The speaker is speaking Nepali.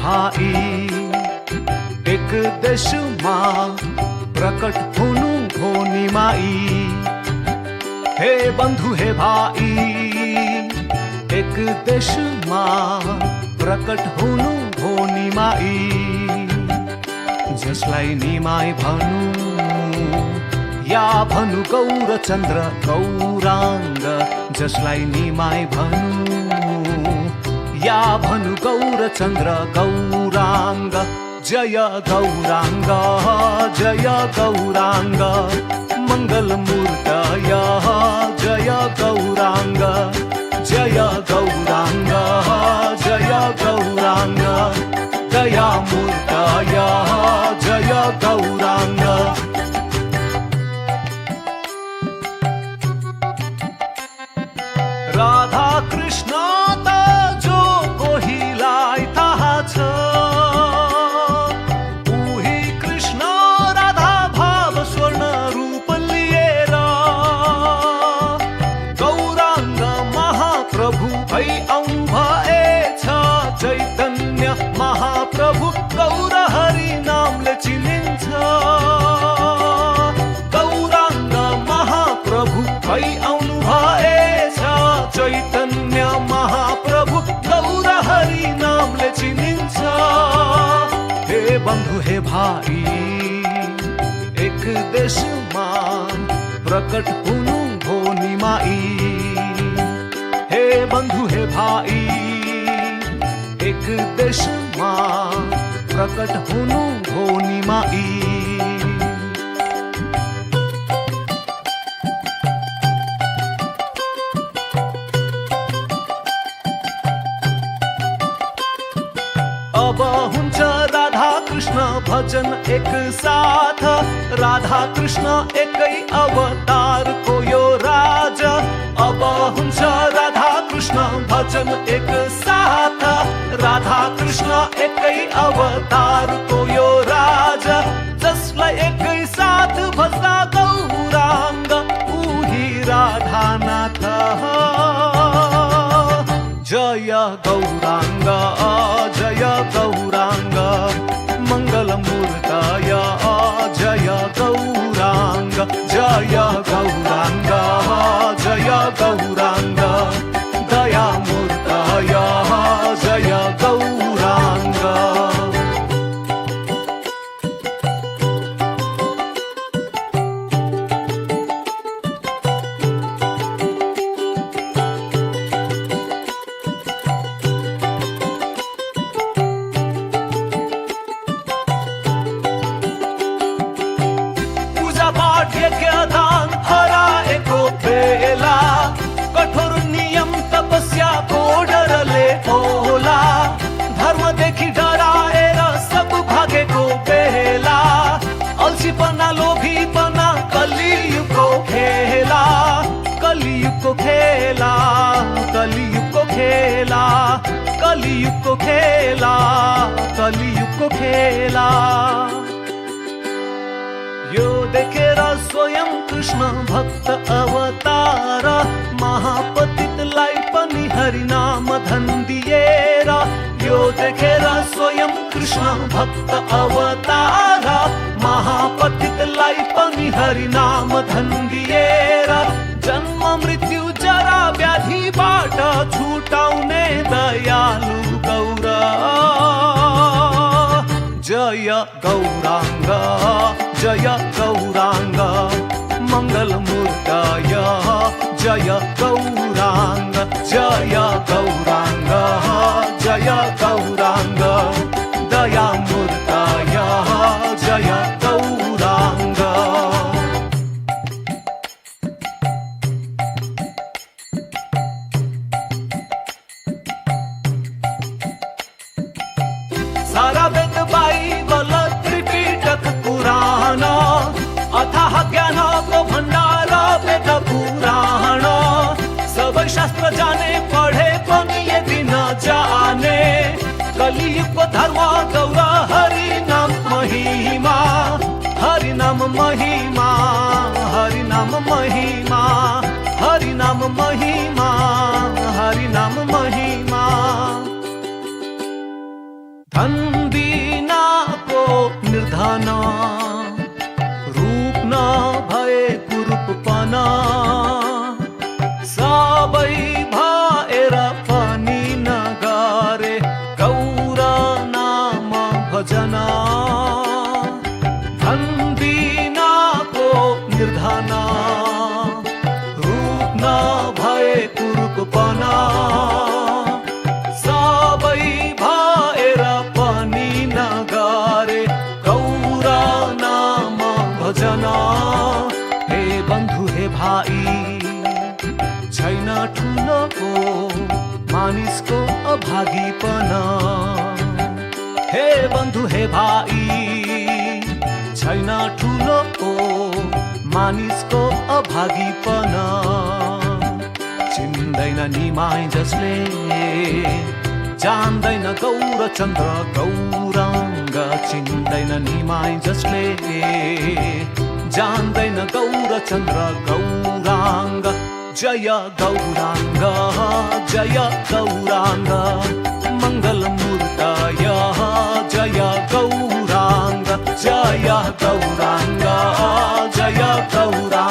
भाइ एक देशमा प्रकट हुनु भो निमाई। हे बन्धु हे भाइ एक देशमा प्रकट हुनु भो निमाई। जसलाई निमाई भनु या भनु गौरचन्द्र गौराङ्ग। जसलाई निमाई भनु या भनु गौरचन्द्र गौराङ्ग। जय गौराङ्ग जय गौराङ्ग मङ्गलमूर्तय जय गौराङ्ग। जय गौराङ्ग जय गौराङ्ग दयामूर्तय जय गौराङ्ग। राधा कृष्ण त जो कोहीलाई थाहा छ, उही कृष्ण राधा भाव स्वर्ण रूप लिएर गौराङ्ग महाप्रभु भई आउनु भएछ। चैतन्य महाप्रभु गौर हरि नामले चिनिन्छ। गौराङ्ग महाप्रभु भई आउनु भएछ। चैतन्य महाप्रभु गौर हरि नामले चिनिन्छ। हे बन्धु हे भाइ एक देशमा प्रकट हुनु भो निमाई। हे बन्धु हे भाइ एक देशमा प्रकट हुनु भो निमाई। अब हुन्छ राधा कृष्ण भजन एक साथ। राधा कृष्ण एकै अवतारको यो राज। अब हुन्छ राधा कृष्ण भजन एक साथ। राधा कृष्ण एकै अवतारको यो राज। जसलाई एकै साथ भज्दा गौराङ्ग उही राधानाथ। जय गौराङ्ग जय गौराङ्ग मङ्गलमूर्तय जय गौराङ्ग। जय गौराङ्ग जय गौराङ्ग दयामूर्तय जय गौराङ्ग। दान हराएको बेला कठोर नियम तपस्याको डरले होला। धर्मदेखि डराएर सब भागेको बेला अल्छीपना लोभीपना कलियुगको खेला। कलियुगको खेला कलियुगको खेला कलियुगको खेला कलियुगको खेला। यो देखेर स्वयं कृष्ण भक्त अवतार महापतितलाई पनि हरिनाम धन दिएर। यो देखेर स्वयं कृष्ण भक्त अवतार महापतितलाई पनि हरिनाम धन दिएर। जन्म मृत्यु जरा व्याधिबाट छुटाउने दयालु गौर। जय गौराङ्ग जय गौराङ्ग मङ्गलमूर्तय जय गौराङ्ग। जय गौराङ्ग जय गौराङ्ग दयामूर्तय जय गौराङ्ग। सारा वेद बाइबल त्रिपिटक पुराण अथाह ज्ञानको भण्डार वेद पुराण। सबै शास्त्र जाने पढे पनि यदि नजाने कलियुगको धर्म गौर हरि नाम महिमा। हरि नाम महिमा हरि नाम महिमा हरि नाम महिमा हरि नाम महिमा। धन निर्धना रूप नभए कुरूपपना सबै भएर पनि नगरे गौर नाम भजना धन बिनाको निर्धना रूप नभए कुरूपपना सबै भएर पनि नगरे गौर नाम भजना हे बन्धु हे भाइ छैन ठुलोको मानिसको अभागीपना हे बन्धु हे भाइ छैन ठुलोको मानिसको अभागीपना चिन्दैन निमाई जसले जान्दैन गौर चन्द्र गौराङ्ग चिन्दैन निमाई जसले जान्दैन गौर चन्द्र गौराङ्ग जय गौराङ्ग जय गौराङ्ग मङ्गलमूर्तय जय गौराङ्ग जय गौराङ्ग जय गौराङ्ग